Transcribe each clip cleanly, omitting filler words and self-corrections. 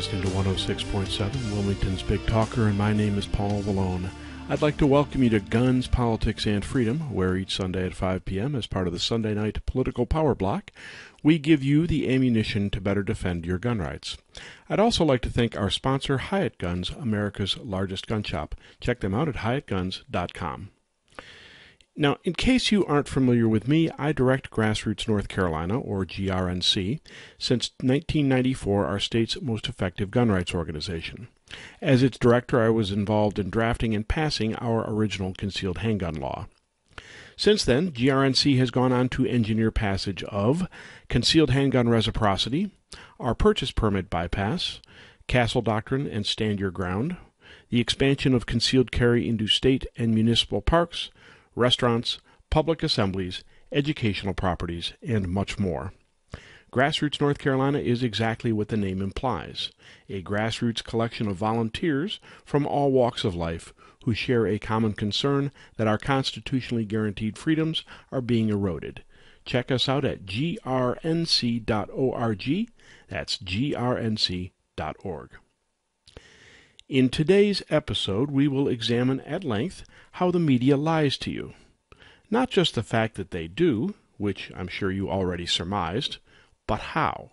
listening to 106.7, Wilmington's Big Talker, and my name is Paul Vallone. I'd like to welcome you to Guns, Politics, and Freedom, where each Sunday at 5 p.m., as part of the Sunday Night Political Power Block, we give you the ammunition to better defend your gun rights. I'd also like to thank our sponsor, Hyatt Guns, America's largest gun shop. Check them out at hyattguns.com. Now, in case you aren't familiar with me, I direct Grassroots North Carolina, or GRNC, since 1994, our state's most effective gun rights organization. As its director, I was involved in drafting and passing our original concealed handgun law. Since then, GRNC has gone on to engineer passage of concealed handgun reciprocity, our purchase permit bypass, Castle Doctrine and Stand Your Ground, the expansion of concealed carry into state and municipal parks, restaurants, public assemblies, educational properties, and much more. Grassroots North Carolina is exactly what the name implies, a grassroots collection of volunteers from all walks of life who share a common concern that our constitutionally guaranteed freedoms are being eroded. Check us out at grnc.org. That's grnc.org. In today's episode, we will examine at length how the media lies to you. Not just the fact that they do, which I'm sure you already surmised, but how.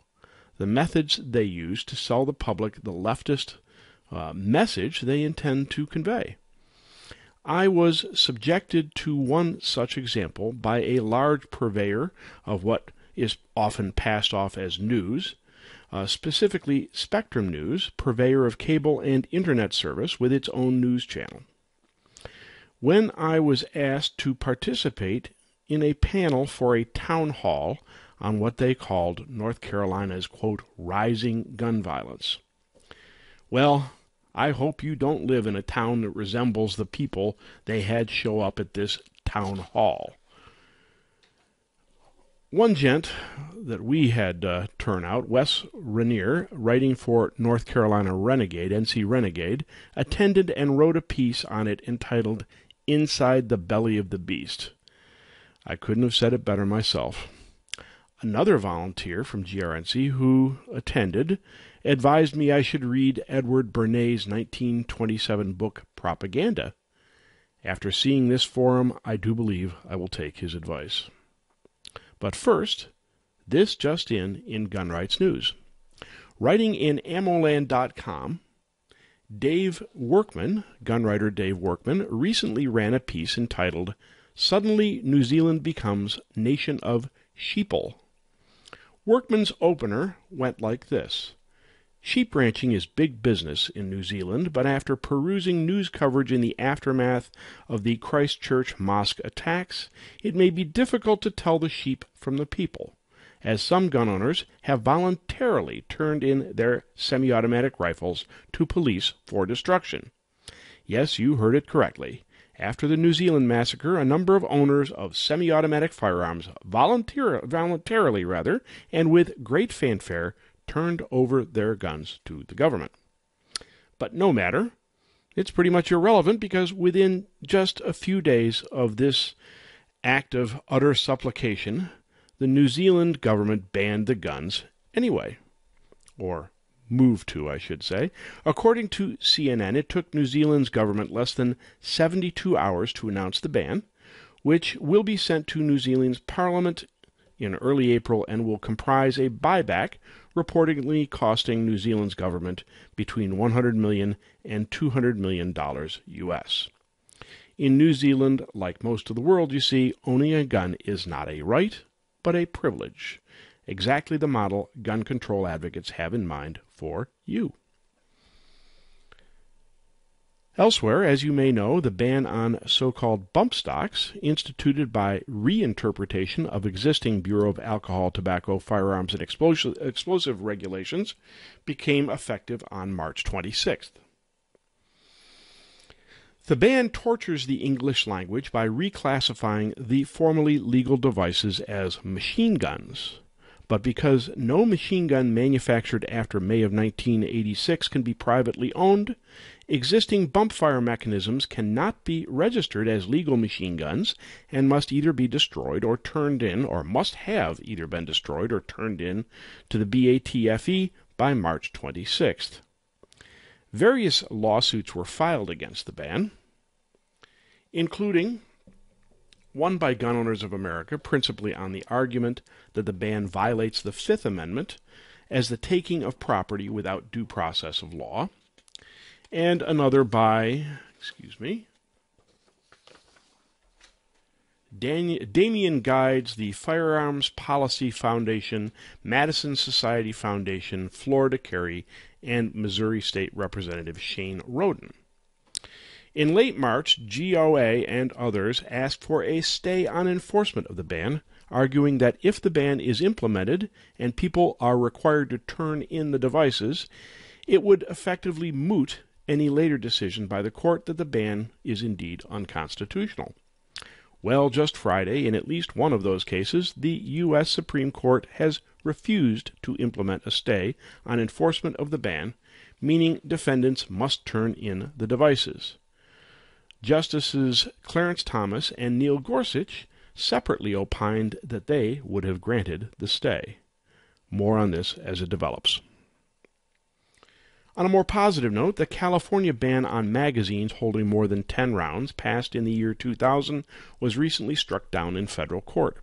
The methods they use to sell the public the leftist message they intend to convey. I was subjected to one such example by a large purveyor of what is often passed off as news, specifically Spectrum News, purveyor of cable and internet service with its own news channel. When I was asked to participate in a panel for a town hall on what they called North Carolina's, quote, rising gun violence. Well, I hope you don't live in a town that resembles the people they had show up at this town hall. One gent that we had turn out, Wes Rainier, writing for North Carolina Renegade, NC Renegade, attended and wrote a piece on it entitled Inside the Belly of the Beast. I couldn't have said it better myself. Another volunteer from GRNC who attended advised me I should read Edward Bernay's 1927 book Propaganda. After seeing this forum, I do believe I will take his advice. But first, this just in gun rights news. Writing in AmmoLand.com, Dave Workman, gun writer Dave Workman, recently ran a piece entitled Suddenly New Zealand Becomes Nation of Sheeple. Workman's opener went like this. Sheep ranching is big business in New Zealand, but after perusing news coverage in the aftermath of the Christchurch mosque attacks, it may be difficult to tell the sheep from the people, as some gun owners have voluntarily turned in their semi-automatic rifles to police for destruction. Yes, you heard it correctly. After the New Zealand massacre, a number of owners of semi-automatic firearms voluntarily, and with great fanfare, turned over their guns to the government. But no matter, it's pretty much irrelevant because within just a few days of this act of utter supplication, the New Zealand government banned the guns anyway. Or moved to, I should say. According to CNN, it took New Zealand's government less than 72 hours to announce the ban, which will be sent to New Zealand's parliament in early April and will comprise a buyback reportedly costing New Zealand's government between $100 million and $200 million U.S. In New Zealand, like most of the world, you see, owning a gun is not a right, but a privilege. Exactly the model gun control advocates have in mind for you. Elsewhere, as you may know, the ban on so-called bump stocks, instituted by reinterpretation of existing Bureau of Alcohol, Tobacco, Firearms, and Explosive regulations, became effective on March 26th. The ban tortures the English language by reclassifying the formerly legal devices as machine guns. But because no machine gun manufactured after May of 1986 can be privately owned, existing bump fire mechanisms cannot be registered as legal machine guns and must either be destroyed or turned in, or must have either been destroyed or turned in to the BATFE by March 26th. Various lawsuits were filed against the ban, including one by Gun Owners of America, principally on the argument that the ban violates the Fifth Amendment as the taking of property without due process of law, and another by, Damien Guides, the Firearms Policy Foundation, Madison Society Foundation, Florida Carry, and Missouri State Representative Shane Roden. In late March, GOA and others asked for a stay on enforcement of the ban, arguing that if the ban is implemented and people are required to turn in the devices, it would effectively moot any later decision by the court that the ban is indeed unconstitutional. Well, just Friday, in at least one of those cases, the U.S. Supreme Court has refused to implement a stay on enforcement of the ban, meaning defendants must turn in the devices. Justices Clarence Thomas and Neil Gorsuch separately opined that they would have granted the stay. More on this as it develops. On a more positive note, the California ban on magazines holding more than 10 rounds, passed in the year 2000, was recently struck down in federal court.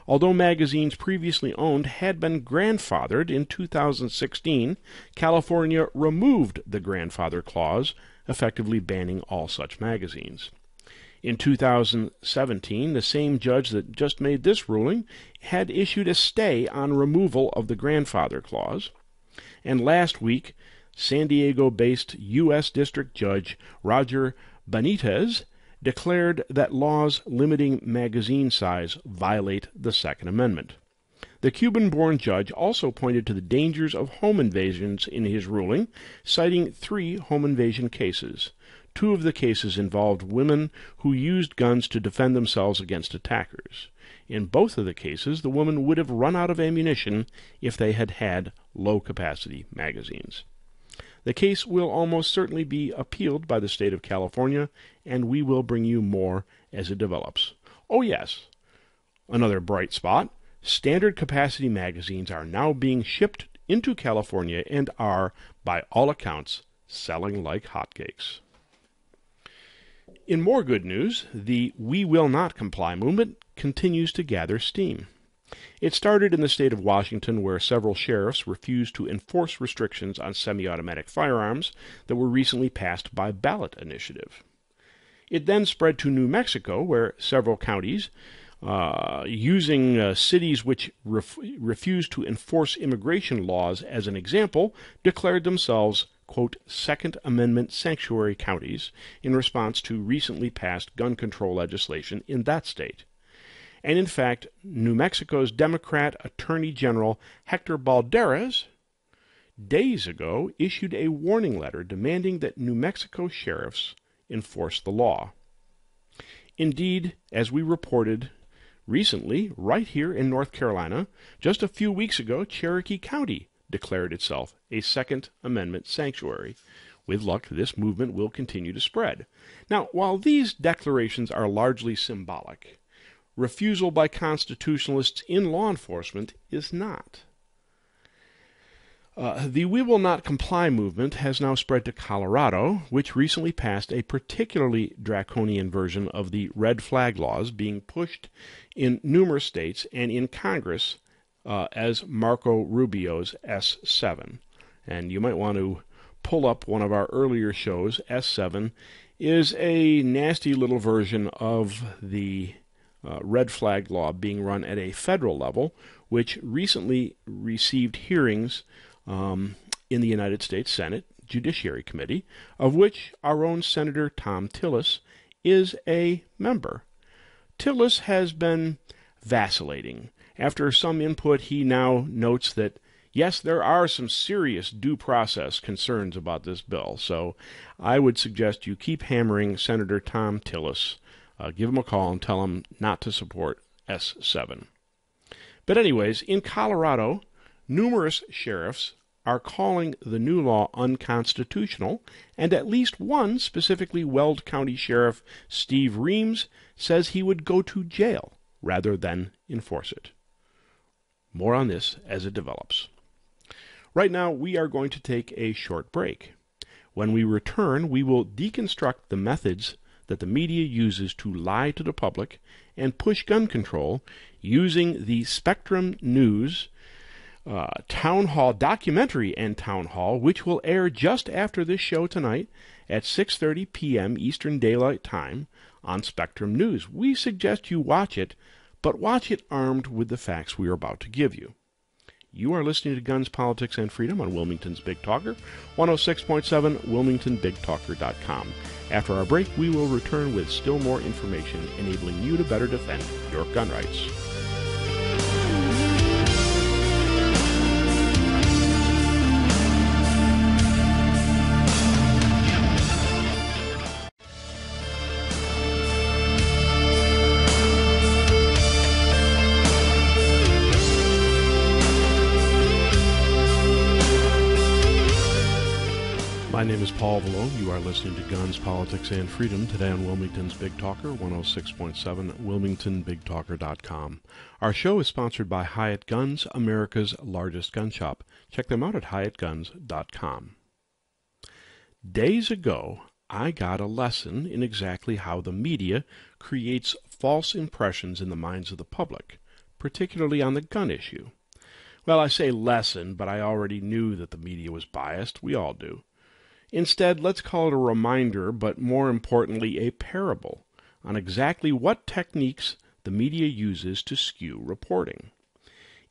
Although magazines previously owned had been grandfathered in 2016, California removed the grandfather clause, effectively banning all such magazines. In 2017, the same judge that just made this ruling had issued a stay on removal of the grandfather clause. And last week, San Diego-based U.S. District Judge Roger Benitez declared that laws limiting magazine size violate the Second Amendment. The Cuban-born judge also pointed to the dangers of home invasions in his ruling, citing 3 home invasion cases. 2 of the cases involved women who used guns to defend themselves against attackers. In both of the cases, the women would have run out of ammunition if they had had low-capacity magazines. The case will almost certainly be appealed by the state of California, and we will bring you more as it develops. Oh yes, another bright spot. Standard capacity magazines are now being shipped into California and are, by all accounts, selling like hotcakes. In more good news, the We Will Not Comply movement continues to gather steam. It started in the state of Washington, where several sheriffs refused to enforce restrictions on semi-automatic firearms that were recently passed by ballot initiative. It then spread to New Mexico, where several counties, using cities which refused to enforce immigration laws as an example, declared themselves, quote, Second Amendment sanctuary counties in response to recently passed gun control legislation in that state. And in fact, New Mexico's Democrat Attorney General Hector Balderas days ago issued a warning letter demanding that New Mexico sheriffs enforce the law. Indeed, as we reported recently, right here in North Carolina, just a few weeks ago, Cherokee County declared itself a Second Amendment sanctuary. With luck, this movement will continue to spread. Now, while these declarations are largely symbolic, refusal by constitutionalists in law enforcement is not. The We Will Not Comply movement has now spread to Colorado, which recently passed a particularly draconian version of the red flag laws being pushed in numerous states and in Congress as Marco Rubio's S7. And you might want to pull up one of our earlier shows. S7 is a nasty little version of the red flag law being run at a federal level, which recently received hearings in the United States Senate Judiciary Committee, of which our own Senator Thom Tillis is a member. Tillis has been vacillating. After some input, he now notes that, yes, there are some serious due process concerns about this bill, so I would suggest you keep hammering Senator Thom Tillis. Give him a call and tell him not to support S7. But anyways, in Colorado, numerous sheriffs are calling the new law unconstitutional, and at least one, specifically Weld County Sheriff Steve Reams, says he would go to jail rather than enforce it. More on this as it develops. Right now, we are going to take a short break. When we return, we will deconstruct the methods that the media uses to lie to the public and push gun control using the Spectrum News Town Hall documentary and Town Hall, which will air just after this show tonight at 6:30 p.m. Eastern Daylight Time on Spectrum News. We suggest you watch it, but watch it armed with the facts we are about to give you. You are listening to Guns, Politics, and Freedom on Wilmington's Big Talker, 106.7 WilmingtonBigTalker.com. After our break, we will return with still more information enabling you to better defend your gun rights. My name is Paul Vallone. You are listening to Guns, Politics, and Freedom today on Wilmington's Big Talker, 106.7 WilmingtonBigTalker.com. Our show is sponsored by Hyatt Guns, America's largest gun shop. Check them out at HyattGuns.com. Days ago, I got a lesson in exactly how the media creates false impressions in the minds of the public, particularly on the gun issue. Well, I say lesson, but I already knew that the media was biased. We all do. Instead, let's call it a reminder, but more importantly, a parable on exactly what techniques the media uses to skew reporting.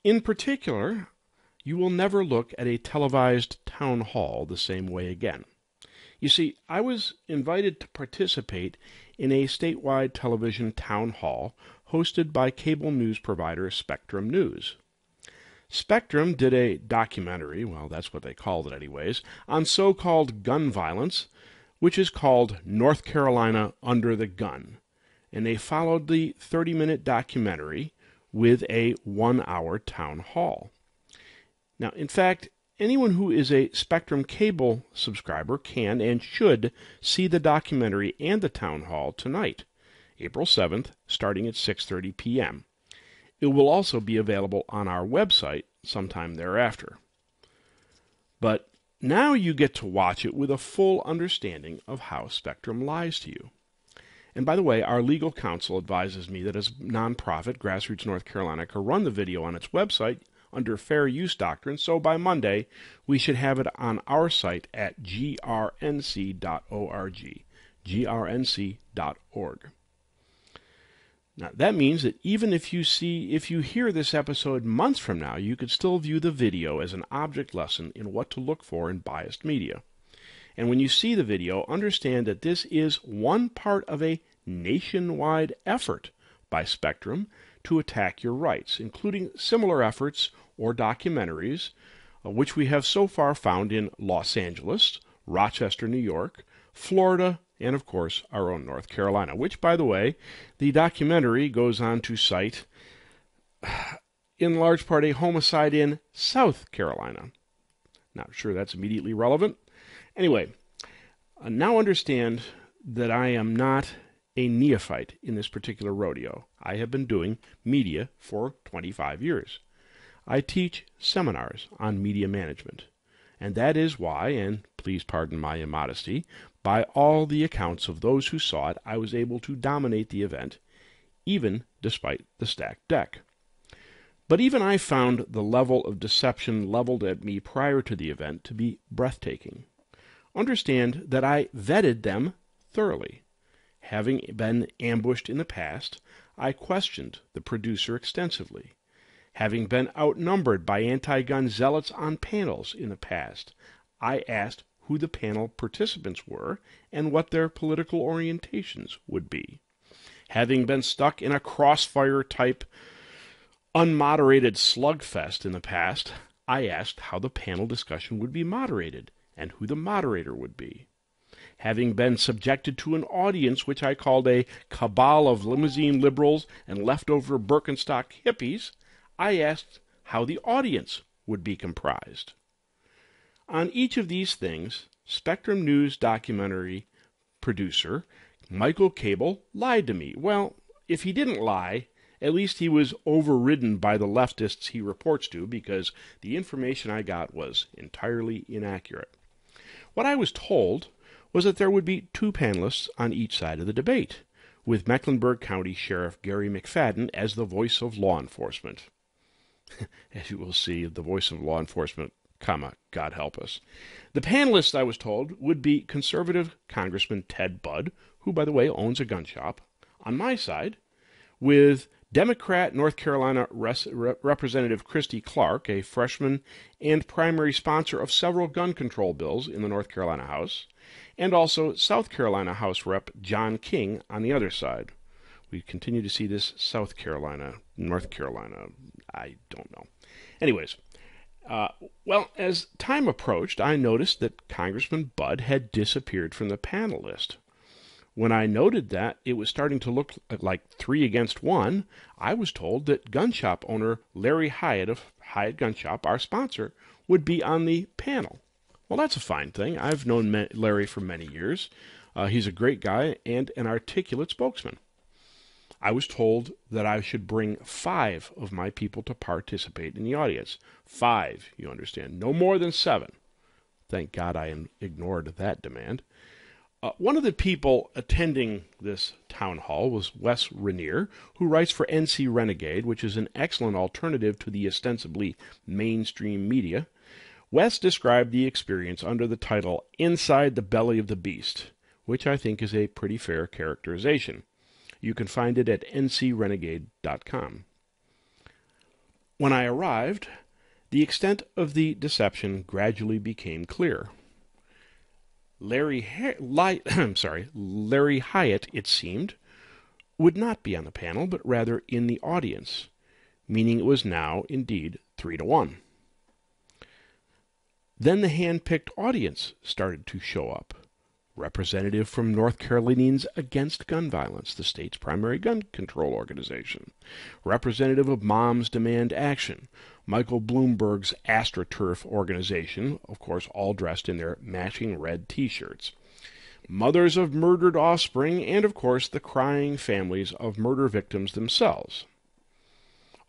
In particular, you will never look at a televised town hall the same way again. You see, I was invited to participate in a statewide television town hall hosted by cable news provider Spectrum News. Spectrum did a documentary, well, that's what they called it anyways, on so-called gun violence, which is called North Carolina Under the Gun. And they followed the 30-minute documentary with a 1-hour town hall. Now, in fact, anyone who is a Spectrum cable subscriber can and should see the documentary and the town hall tonight, April 7th, starting at 6:30 p.m. It will also be available on our website sometime thereafter. But now you get to watch it with a full understanding of how Spectrum lies to you. And by the way, our legal counsel advises me that as a nonprofit, Grassroots North Carolina can run the video on its website under fair use doctrine, so by Monday we should have it on our site at grnc.org. grnc.org. Now, that means that even if you hear this episode months from now, you could still view the video as an object lesson in what to look for in biased media. And when you see the video, understand that this is one part of a nationwide effort by Spectrum to attack your rights, including similar efforts or documentaries, which we have so far found in Los Angeles, Rochester, New York, Florida, and, of course, our own North Carolina, which, by the way, the documentary goes on to cite, in large part, a homicide in South Carolina. Not sure that's immediately relevant. Anyway, now understand that I am not a neophyte in this particular rodeo. I have been doing media for 25 years. I teach seminars on media management. And that is why, and please pardon my immodesty, by all the accounts of those who saw it, I was able to dominate the event, even despite the stacked deck. But even I found the level of deception leveled at me prior to the event to be breathtaking. Understand that I vetted them thoroughly. Having been ambushed in the past, I questioned the producer extensively. Having been outnumbered by anti-gun zealots on panels in the past, I asked who the panel participants were and what their political orientations would be. Having been stuck in a crossfire-type, unmoderated slugfest in the past, I asked how the panel discussion would be moderated and who the moderator would be. Having been subjected to an audience which I called a cabal of limousine liberals and leftover Birkenstock hippies, I asked how the audience would be comprised. On each of these things, Spectrum News documentary producer Michael Cable lied to me. Well, if he didn't lie, At least he was overridden by the leftists he reports to, because the information I got was entirely inaccurate. What I was told was that there would be two panelists on each side of the debate, with Mecklenburg County Sheriff Gary McFadden as the voice of law enforcement. As you will see, the voice of law enforcement, God help us. The panelists, I was told, would be conservative Congressman Ted Budd, who, by the way, owns a gun shop, on my side, with Democrat North Carolina Representative Christy Clark, a freshman and primary sponsor of several gun control bills in the North Carolina House, and also South Carolina House Rep John King on the other side. We continue to see this South Carolina, North Carolina, I don't know. Anyways, well, as time approached, I noticed that Congressman Budd had disappeared from the panel list. When I noted that it was starting to look like 3 against 1, I was told that gun shop owner Larry Hyatt of Hyatt Gun Shop, our sponsor, would be on the panel. Well, that's a fine thing. I've known Larry for many years. He's a great guy and an articulate spokesman. I was told that I should bring 5 of my people to participate in the audience. 5, you understand. No more than 7. Thank God I ignored that demand. One of the people attending this town hall was Wes Rainier, who writes for NC Renegade, which is an excellent alternative to the ostensibly mainstream media. Wes described the experience under the title Inside the Belly of the Beast, which I think is a pretty fair characterization. You can find it at ncrenegade.com. When I arrived, the extent of the deception gradually became clear. Larry Hyatt, it seemed, would not be on the panel, but rather in the audience, meaning it was now indeed 3-1. Then the hand-picked audience started to show up. Representative from North Carolinians Against Gun Violence, the state's primary gun control organization. Representative of Moms Demand Action, Michael Bloomberg's AstroTurf organization, of course all dressed in their matching red T-shirts. Mothers of murdered offspring, and of course the crying families of murder victims themselves.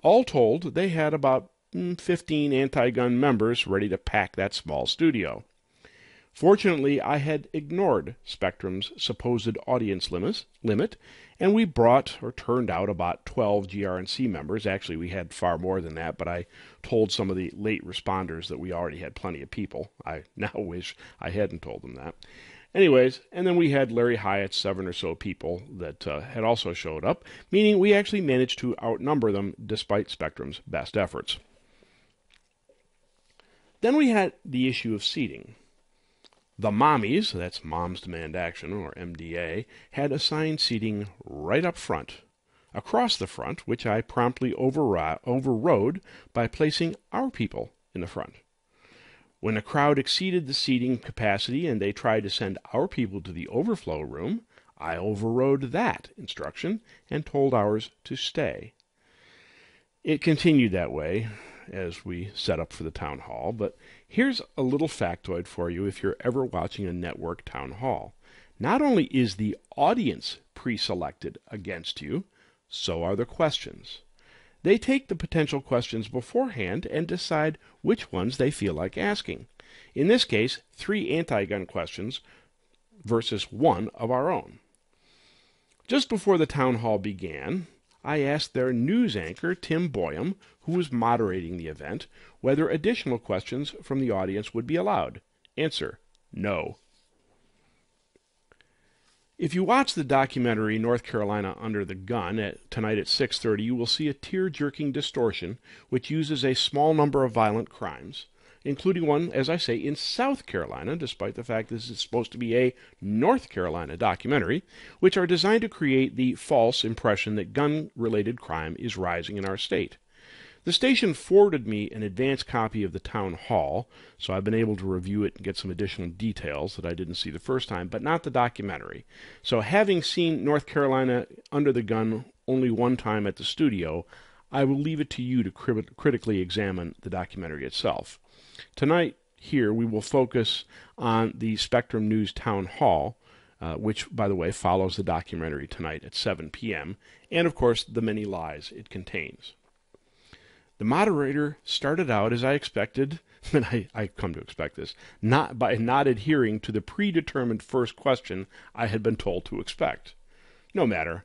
All told, they had about 15 anti-gun members ready to pack that small studio. Fortunately, I had ignored Spectrum's supposed audience limit, and we turned out about 12 GRNC members. Actually, we had far more than that, but I told some of the late responders that we already had plenty of people. I now wish I hadn't told them that. Anyways, and then we had Larry Hyatt's 7 or so people that had also showed up, meaning we actually managed to outnumber them despite Spectrum's best efforts. Then we had the issue of seating. The mommies, that's Moms Demand Action, or MDA, had assigned seating right up front. Across the front, which I promptly overrode by placing our people in the front. When the crowd exceeded the seating capacity and they tried to send our people to the overflow room, I overrode that instruction and told ours to stay. It continued that way as we set up for the town hall, but here's a little factoid for you if you're ever watching a network town hall. Not only is the audience pre-selected against you, so are the questions. They take the potential questions beforehand and decide which ones they feel like asking. In this case, 3 anti-gun questions versus 1 of our own. Just before the town hall began, I asked their news anchor, Tim Boyum, who was moderating the event, whether additional questions from the audience would be allowed. Answer: no. If you watch the documentary North Carolina Under the Gun tonight at 6:30, you will see a tear-jerking distortion which uses a small number of violent crimes, including one, as I say, in South Carolina, despite the fact this is supposed to be a North Carolina documentary, which are designed to create the false impression that gun-related crime is rising in our state. The station forwarded me an advance copy of the town hall, so I've been able to review it and get some additional details that I didn't see the first time, but not the documentary. So having seen North Carolina Under the Gun only one time at the studio, I will leave it to you to critically examine the documentary itself. Tonight, here, we will focus on the Spectrum News Town Hall, which, by the way, follows the documentary tonight at 7 p.m., and, of course, the many lies it contains. The moderator started out, as I expected, and I come to expect this, not adhering to the predetermined first question I had been told to expect. No matter.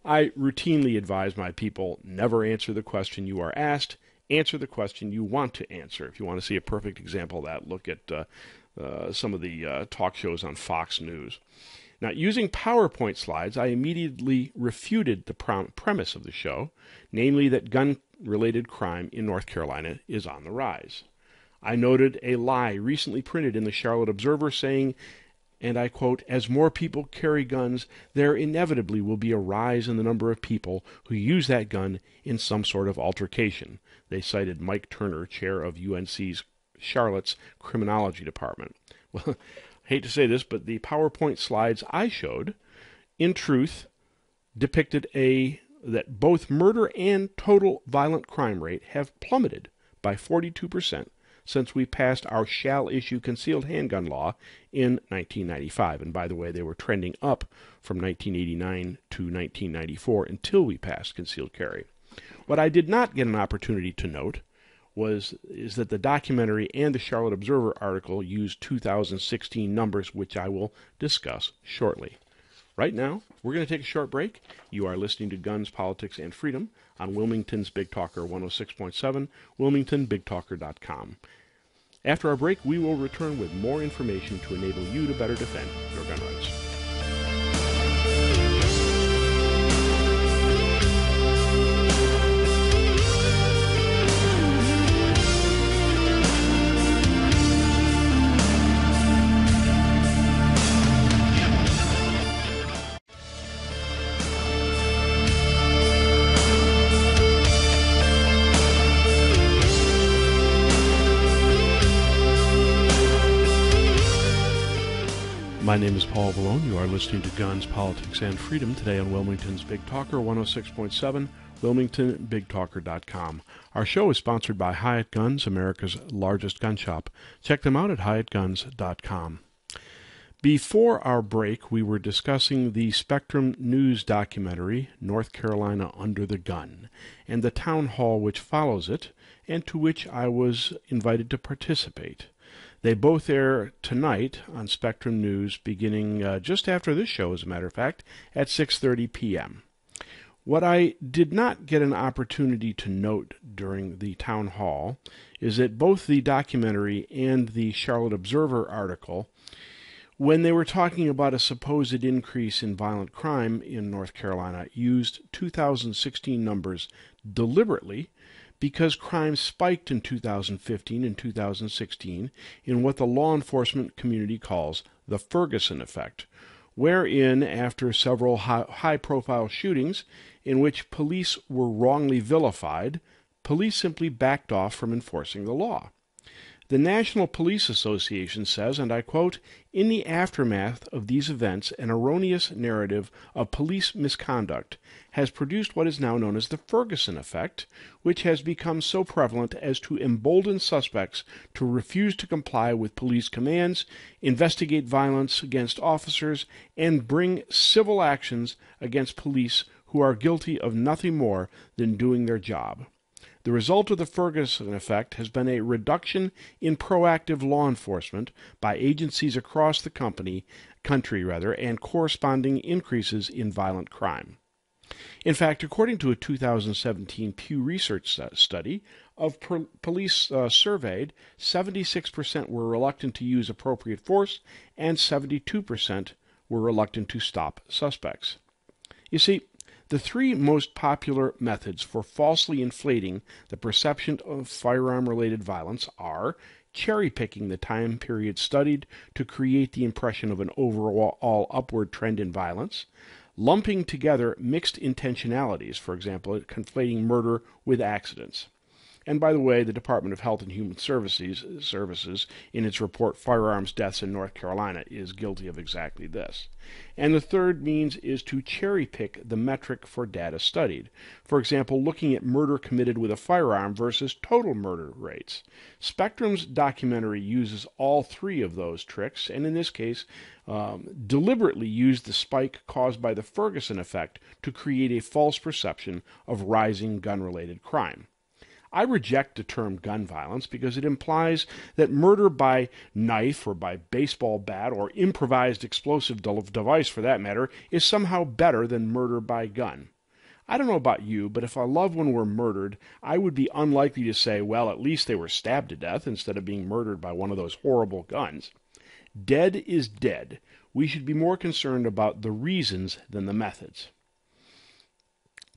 I routinely advise my people, never answer the question you are asked, answer the question you want to answer. If you want to see a perfect example of that, look at some of the talk shows on Fox News. Now, using PowerPoint slides, I immediately refuted the premise of the show, namely that gun-related crime in North Carolina is on the rise. I noted a lie recently printed in the Charlotte Observer saying, and I quote, "As more people carry guns, there inevitably will be a rise in the number of people who use that gun in some sort of altercation." They cited Mike Turner, chair of UNC's Charlotte's Criminology Department. Well, I hate to say this, but the PowerPoint slides I showed, in truth, depicted that both murder and total violent crime rate have plummeted by 42% since we passed our shall-issue concealed handgun law in 1995. And by the way, they were trending up from 1989 to 1994 until we passed concealed carry. What I did not get an opportunity to note is that the documentary and the Charlotte Observer article used 2016 numbers, which I will discuss shortly. Right now, we're going to take a short break. You are listening to Guns, Politics, and Freedom on Wilmington's Big Talker 106.7, WilmingtonBigTalker.com. After our break, we will return with more information to enable you to better defend your gun rights. My name is Paul Vallone. You are listening to Guns, Politics, and Freedom today on Wilmington's Big Talker 106.7, WilmingtonBigTalker.com. Our show is sponsored by Hyatt Guns, America's largest gun shop. Check them out at HyattGuns.com. Before our break, we were discussing the Spectrum News documentary, North Carolina Under the Gun, and the town hall which follows it, and to which I was invited to participate. They both air tonight on Spectrum News, beginning just after this show, as a matter of fact, at 6:30 p.m. What I did not get an opportunity to note during the town hall is that both the documentary and the Charlotte Observer article, when they were talking about a supposed increase in violent crime in North Carolina, used 2016 numbers deliberately, because crime spiked in 2015 and 2016 in what the law enforcement community calls the Ferguson effect, wherein, after several high-profile shootings in which police were wrongly vilified, police simply backed off from enforcing the law. The National Police Association says, and I quote, "In the aftermath of these events, an erroneous narrative of police misconduct has produced what is now known as the Ferguson effect, which has become so prevalent as to embolden suspects to refuse to comply with police commands, investigate violence against officers, and bring civil actions against police who are guilty of nothing more than doing their job. The result of the Ferguson effect has been a reduction in proactive law enforcement by agencies across the country, and corresponding increases in violent crime." In fact, according to a 2017 Pew Research study, of police surveyed, 76% were reluctant to use appropriate force, and 72% were reluctant to stop suspects. You see, the three most popular methods for falsely inflating the perception of firearm-related violence are cherry-picking the time period studied to create the impression of an overall upward trend in violence, lumping together mixed intentionalities, for example, conflating murder with accidents, And by the way, the Department of Health and Human Services, in its report Firearms Deaths in North Carolina, is guilty of exactly this. And the third means is to cherry pick the metric for data studied. For example, looking at murder committed with a firearm versus total murder rates. Spectrum's documentary uses all three of those tricks, and in this case, deliberately used the spike caused by the Ferguson effect to create a false perception of rising gun-related crime. I reject the term gun violence because it implies that murder by knife or by baseball bat or improvised explosive device, for that matter, is somehow better than murder by gun. I don't know about you, but if a loved one were murdered, I would be unlikely to say, well, at least they were stabbed to death instead of being murdered by one of those horrible guns. Dead is dead. We should be more concerned about the reasons than the methods.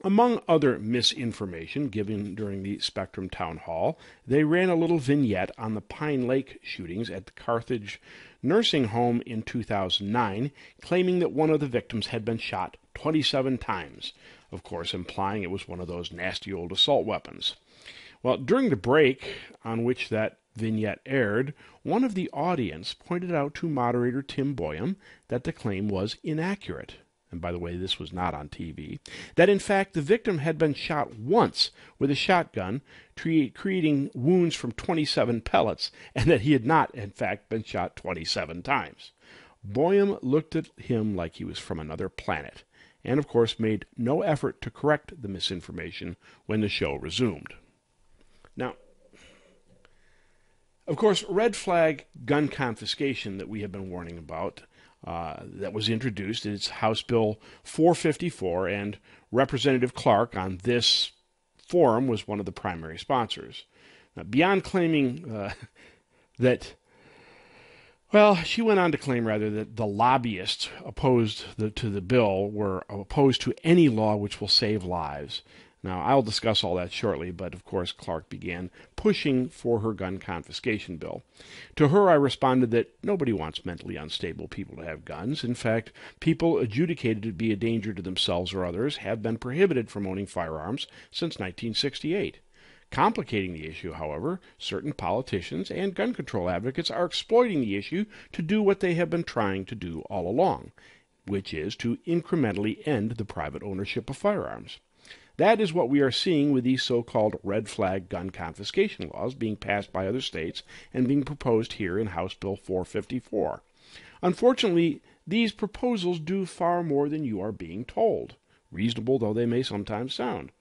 Among other misinformation given during the Spectrum Town Hall, they ran a little vignette on the Pine Lake shootings at the Carthage nursing home in 2009, claiming that one of the victims had been shot 27 times, of course implying it was one of those nasty old assault weapons. Well, during the break on which that vignette aired, one of the audience pointed out to moderator Tim Boyum that the claim was inaccurate. And by the way, this was not on TV, that in fact the victim had been shot once with a shotgun, creating wounds from 27 pellets, and that he had not, in fact, been shot 27 times. Boyum looked at him like he was from another planet, and of course made no effort to correct the misinformation when the show resumed. Now, of course, red flag gun confiscation that we have been warning about, that was introduced. It's House Bill 454, and Representative Clark on this forum was one of the primary sponsors. Now, beyond claiming that, well, she went on to claim, rather, that the lobbyists opposed to the bill were opposed to any law which will save lives. Now, I'll discuss all that shortly, but of course Clark began pushing for her gun confiscation bill. To her, I responded that nobody wants mentally unstable people to have guns. In fact, people adjudicated to be a danger to themselves or others have been prohibited from owning firearms since 1968. Complicating the issue, however, certain politicians and gun control advocates are exploiting the issue to do what they have been trying to do all along, which is to incrementally end the private ownership of firearms. That is what we are seeing with these so-called red flag gun confiscation laws being passed by other states and being proposed here in House Bill 454. Unfortunately, these proposals do far more than you are being told, reasonable though they may sometimes sound.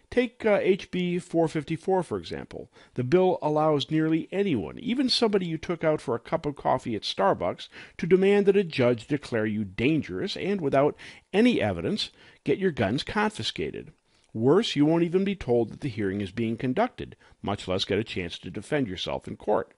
Take HB 454, for example. The bill allows nearly anyone, even somebody you took out for a cup of coffee at Starbucks, to demand that a judge declare you dangerous and, without any evidence, get your guns confiscated. Worse, you won't even be told that the hearing is being conducted, much less get a chance to defend yourself in court.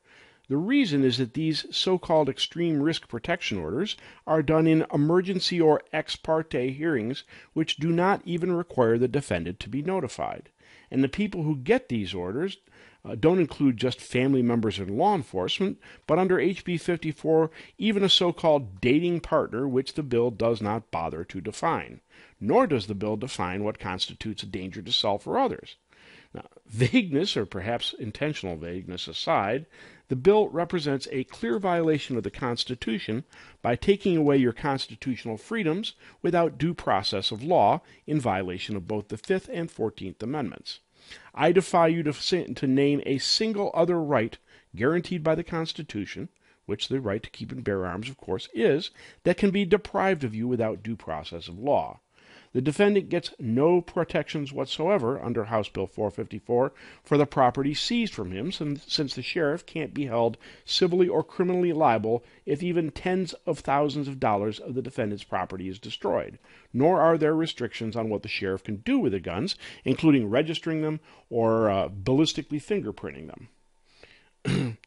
The reason is that these so-called extreme risk protection orders are done in emergency or ex parte hearings which do not even require the defendant to be notified. And the people who get these orders don't include just family members and law enforcement, but under HB 54, even a so-called dating partner, which the bill does not bother to define. Nor does the bill define what constitutes a danger to self or others. Now, vagueness, or perhaps intentional vagueness aside, the bill represents a clear violation of the Constitution by taking away your constitutional freedoms without due process of law, in violation of both the Fifth and 14th Amendments. I defy you to name a single other right guaranteed by the Constitution, which the right to keep and bear arms, of course, is, that can be deprived of you without due process of law. The defendant gets no protections whatsoever under House Bill 454 for the property seized from him, since the sheriff can't be held civilly or criminally liable if even tens of thousands of dollars of the defendant's property is destroyed. Nor are there restrictions on what the sheriff can do with the guns, including registering them or ballistically fingerprinting them.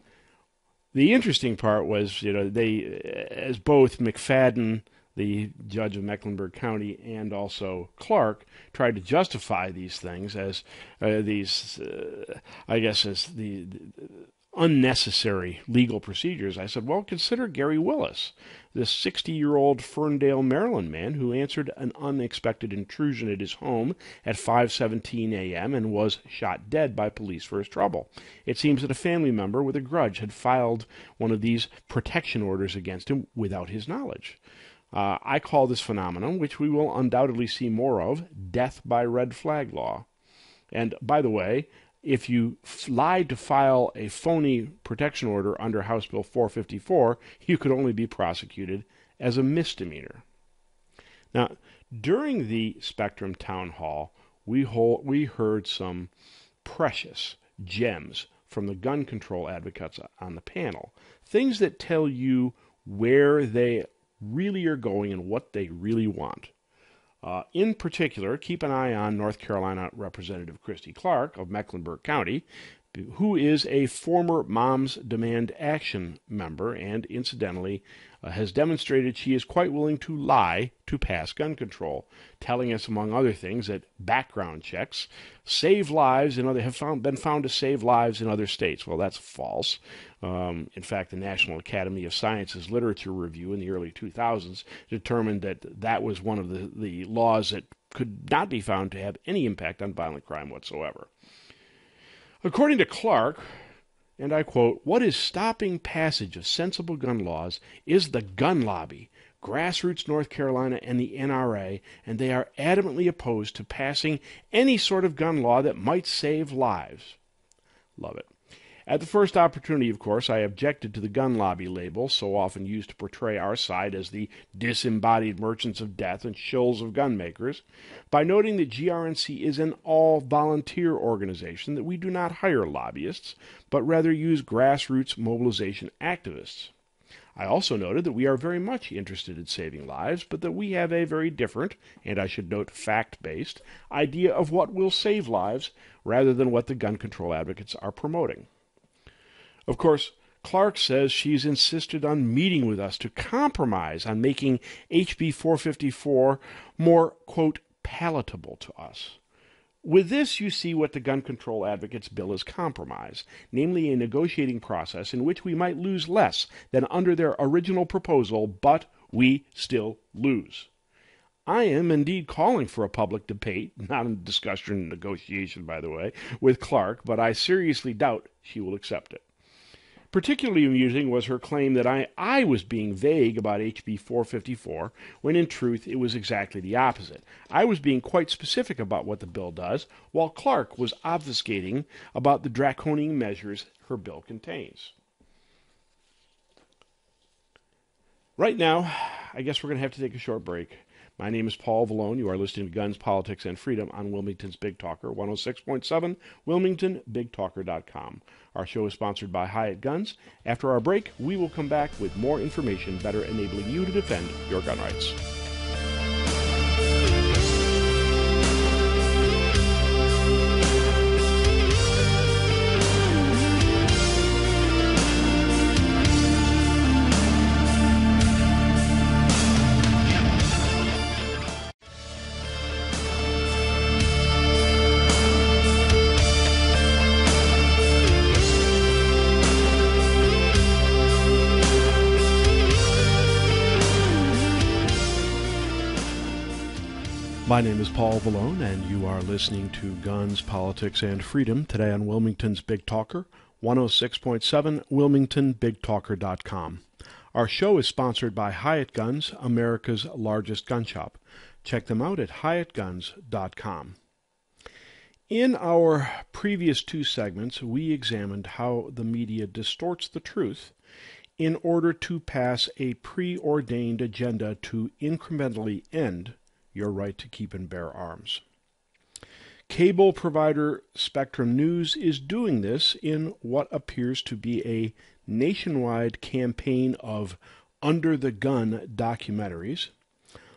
The interesting part was, they, as both McFadden, the judge of Mecklenburg County, and also Clark, tried to justify these things as as the unnecessary legal procedures, I said, well, consider Gary Willis, this 60-year-old Ferndale, Maryland man who answered an unexpected intrusion at his home at 5:17 a.m. and was shot dead by police for his trouble. It seems that a family member with a grudge had filed one of these protection orders against him without his knowledge. I call this phenomenon, which we will undoubtedly see more of, death by red flag law. And by the way, if you lied to file a phony protection order under House Bill 454, you could only be prosecuted as a misdemeanor. Now, during the Spectrum Town Hall, we heard some precious gems from the gun control advocates on the panel, things that tell you where they really are going and what they really want. In particular, keep an eye on North Carolina Representative Christy Clark of Mecklenburg County, who is a former Moms Demand Action member and, incidentally, has demonstrated she is quite willing to lie to pass gun control, telling us, among other things, that background checks save lives and have been found to save lives in other states. Well, that's false. In fact, the National Academy of Sciences Literature Review in the early 2000s determined that that was one of the laws that could not be found to have any impact on violent crime whatsoever. According to Clark, and I quote, "What is stopping passage of sensible gun laws is the gun lobby, grassroots North Carolina, and the NRA, and they are adamantly opposed to passing any sort of gun law that might save lives." Love it. At the first opportunity, of course, I objected to the gun lobby label, so often used to portray our side as the disembodied merchants of death and shills of gun makers, by noting that GRNC is an all-volunteer organization, that we do not hire lobbyists, but rather use grassroots mobilization activists. I also noted that we are very much interested in saving lives, but that we have a very different, and I should note fact-based, idea of what will save lives rather than what the gun control advocates are promoting. Of course, Clark says she's insisted on meeting with us to compromise on making HB 454 more, quote, palatable to us. With this, you see what the gun control advocates' bill is compromise, namely a negotiating process in which we might lose less than under their original proposal, but we still lose. I am indeed calling for a public debate, not a discussion and negotiation, by the way, with Clark, but I seriously doubt she will accept it. Particularly amusing was her claim that I was being vague about HB 454, when in truth it was exactly the opposite. I was being quite specific about what the bill does, while Clark was obfuscating about the draconian measures her bill contains. Right now, I guess we're going to have to take a short break. My name is Paul Vallone. You are listening to Guns, Politics, and Freedom on Wilmington's Big Talker, 106.7, WilmingtonBigTalker.com. Our show is sponsored by Hyatt Guns. After our break, we will come back with more information better enabling you to defend your gun rights. My name is Paul Vallone, and you are listening to Guns, Politics, and Freedom today on Wilmington's Big Talker, 106.7, WilmingtonBigTalker.com. Our show is sponsored by Hyatt Guns, America's largest gun shop. Check them out at HyattGuns.com. In our previous two segments, we examined how the media distorts the truth in order to pass a preordained agenda to incrementally end your right to keep and bear arms. Cable provider Spectrum News is doing this in what appears to be a nationwide campaign of under-the-gun documentaries,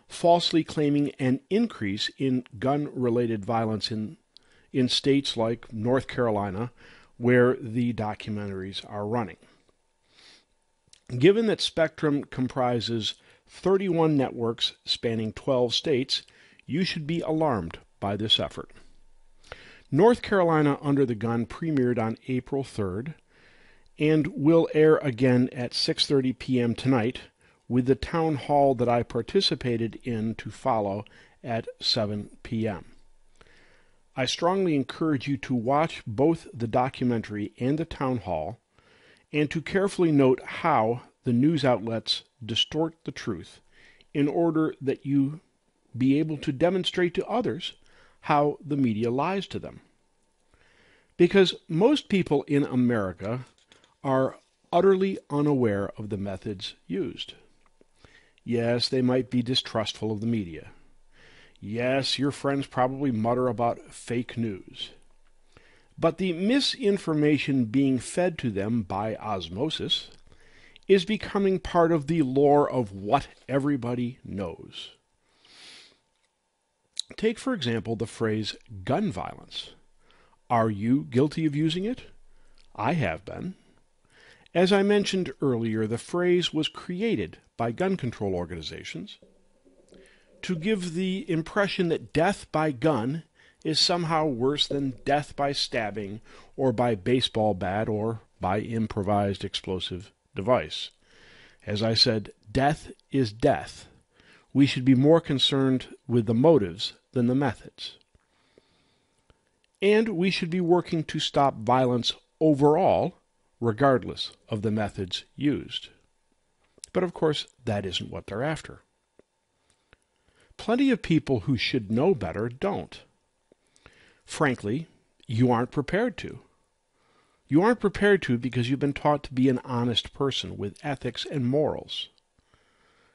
falsely claiming an increase in gun-related violence in states like North Carolina, where the documentaries are running. Given that Spectrum comprises 31 networks spanning 12 states, you should be alarmed by this effort. North Carolina Under the Gun premiered on April 3rd, and will air again at 6:30 p.m. tonight, with the town hall that I participated in to follow at 7 p.m. I strongly encourage you to watch both the documentary and the town hall, and to carefully note how the news outlets distort the truth in order that you be able to demonstrate to others how the media lies to them. Because most people in America are utterly unaware of the methods used. Yes, they might be distrustful of the media. Yes, your friends probably mutter about fake news. But the misinformation being fed to them by osmosis is becoming part of the lore of what everybody knows. Take, for example, the phrase gun violence. Are you guilty of using it? I have been. As I mentioned earlier, the phrase was created by gun control organizations to give the impression that death by gun is somehow worse than death by stabbing or by baseball bat or by improvised explosive device. As I said, death is death. We should be more concerned with the motives than the methods. And we should be working to stop violence overall, regardless of the methods used. But of course, that isn't what they're after. Plenty of people who should know better don't. Frankly, you aren't prepared to. You aren't prepared to because you've been taught to be an honest person with ethics and morals.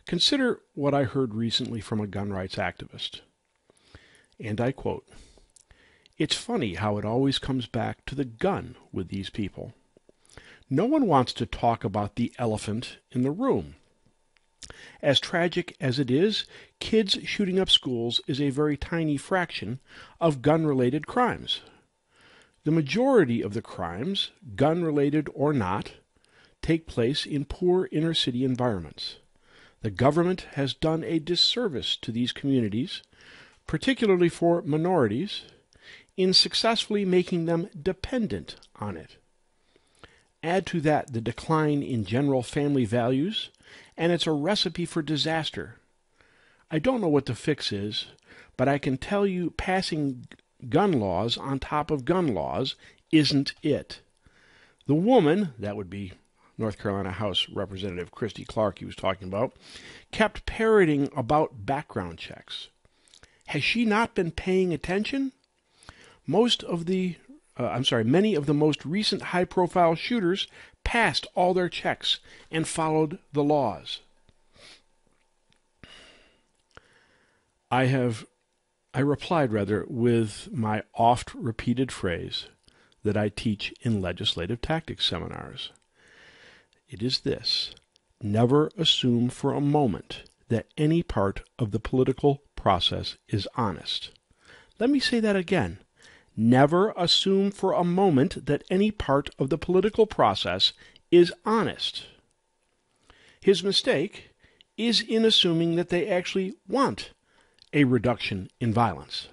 Consider what I heard recently from a gun rights activist. And I quote, "It's funny how it always comes back to the gun with these people. No one wants to talk about the elephant in the room. As tragic as it is, kids shooting up schools is a very tiny fraction of gun-related crimes. The majority of the crimes, gun-related or not, take place in poor inner-city environments. The government has done a disservice to these communities, particularly for minorities, in successfully making them dependent on it. Add to that the decline in general family values, and it's a recipe for disaster. I don't know what the fix is, but I can tell you passing gun laws on top of gun laws isn't it. The woman, that would be North Carolina House Representative Christy Clark he was talking about, kept parroting about background checks. Has she not been paying attention? Many of the most recent high-profile shooters passed all their checks and followed the laws. I replied with my oft-repeated phrase that I teach in legislative tactics seminars. It is this: never assume for a moment that any part of the political process is honest. Let me say that again. Never assume for a moment that any part of the political process is honest. His mistake is in assuming that they actually want a reduction in violence.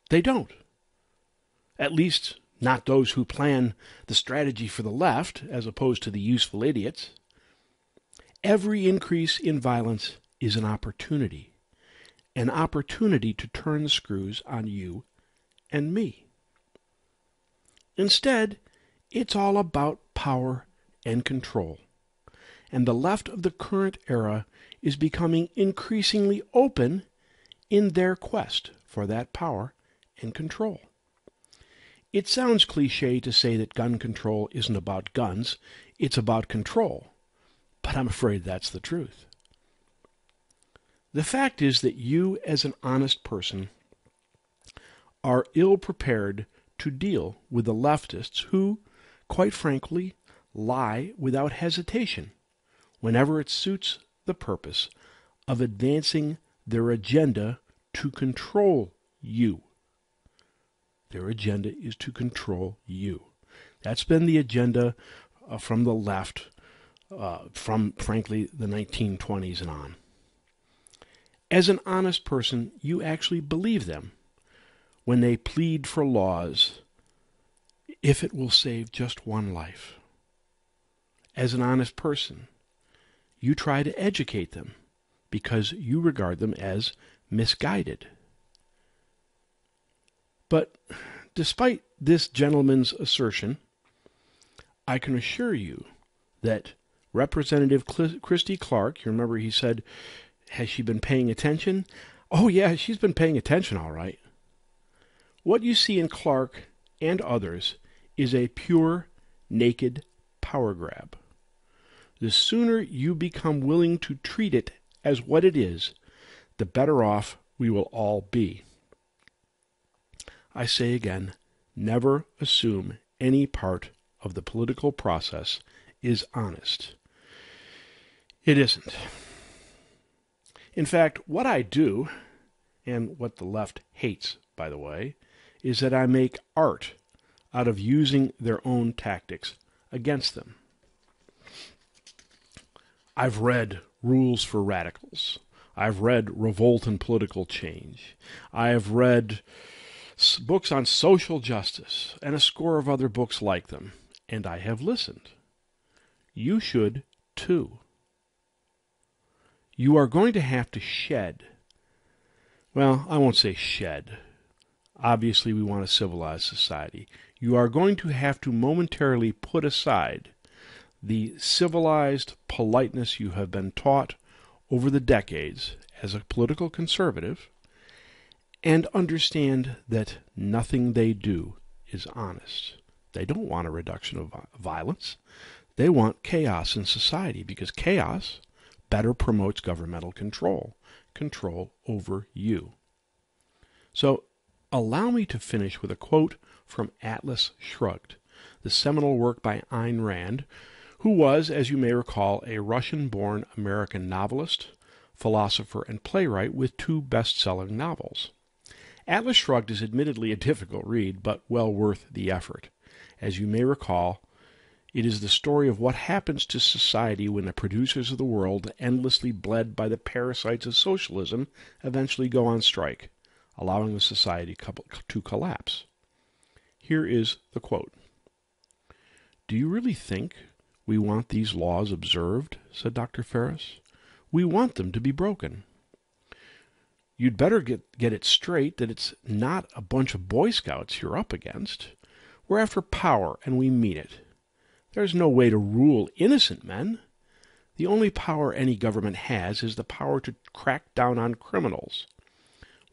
They don't. At least not those who plan the strategy for the left, as opposed to the useful idiots. Every increase in violence is an opportunity to turn the screws on you and me. Instead, it's all about power and control. And the left of the current era is becoming increasingly open in their quest for that power and control. It sounds cliché to say that gun control isn't about guns, it's about control. But I'm afraid that's the truth. The fact is that you, as an honest person, are ill-prepared to deal with the leftists who, quite frankly, lie without hesitation whenever it suits the purpose of advancing their agenda to control you. Their agenda is to control you. That's been the agenda from the left from, frankly, the 1920s and on. As an honest person, you actually believe them when they plead for laws if it will save just one life. As an honest person, you try to educate them because you regard them as misguided. But despite this gentleman's assertion, I can assure you that Representative Christy Clark, you remember he said, has she been paying attention? Oh yeah, she's been paying attention all right. What you see in Clark and others is a pure, naked power grab. The sooner you become willing to treat it as what it is, the better off we will all be. I say again, never assume any part of the political process is honest. It isn't. In fact, what I do, and what the left hates, by the way, is that I make art out of using their own tactics against them. I've read Rules for Radicals. I've read Revolt and Political Change. I have read books on social justice and a score of other books like them, and I have listened. You should too. You are going to have to shed. Well, I won't say shed. Obviously, we want a civilized society. You are going to have to momentarily put aside the civilized politeness you have been taught over the decades as a political conservative, and understand that nothing they do is honest. They don't want a reduction of violence. They want chaos in society, because chaos better promotes governmental control over you. So allow me to finish with a quote from Atlas Shrugged, the seminal work by Ayn Rand, who was, as you may recall, a Russian-born American novelist, philosopher, and playwright with 2 best-selling novels. Atlas Shrugged is admittedly a difficult read, but well worth the effort. As you may recall, it is the story of what happens to society when the producers of the world, endlessly bled by the parasites of socialism, eventually go on strike, allowing the society to collapse. Here is the quote. "Do you really think we want these laws observed?" said Dr. Ferris. "We want them to be broken. You'd better get it straight that it's not a bunch of Boy Scouts you're up against. We're after power, and we mean it. There's no way to rule innocent men. The only power any government has is the power to crack down on criminals.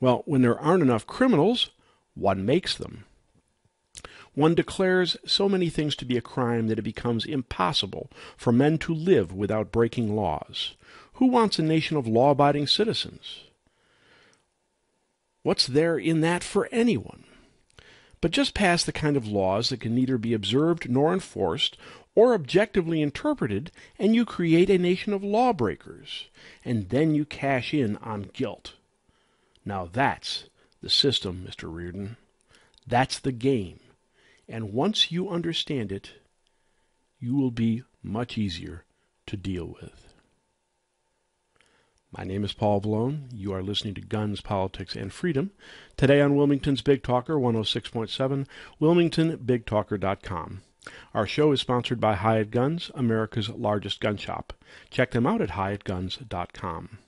Well, when there aren't enough criminals, one makes them. One declares so many things to be a crime that it becomes impossible for men to live without breaking laws. Who wants a nation of law-abiding citizens? What's there in that for anyone? But just pass the kind of laws that can neither be observed nor enforced or objectively interpreted, and you create a nation of lawbreakers, and then you cash in on guilt. Now that's the system, Mr. Reardon. That's the game. And once you understand it, you will be much easier to deal with." My name is Paul Vallone. You are listening to Guns, Politics, and Freedom. Today on Wilmington's Big Talker, 106.7, WilmingtonBigTalker.com. Our show is sponsored by Hyatt Guns, America's largest gun shop. Check them out at HyattGuns.com.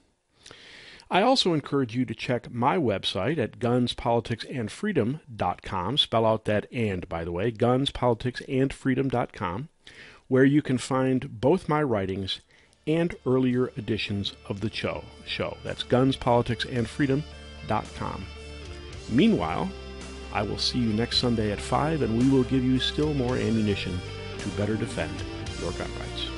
I also encourage you to check my website at gunspoliticsandfreedom.com. Spell out that "and," by the way, gunspoliticsandfreedom.com, where you can find both my writings and earlier editions of the show. That's gunspoliticsandfreedom.com. Meanwhile, I will see you next Sunday at 5, and we will give you still more ammunition to better defend your gun rights.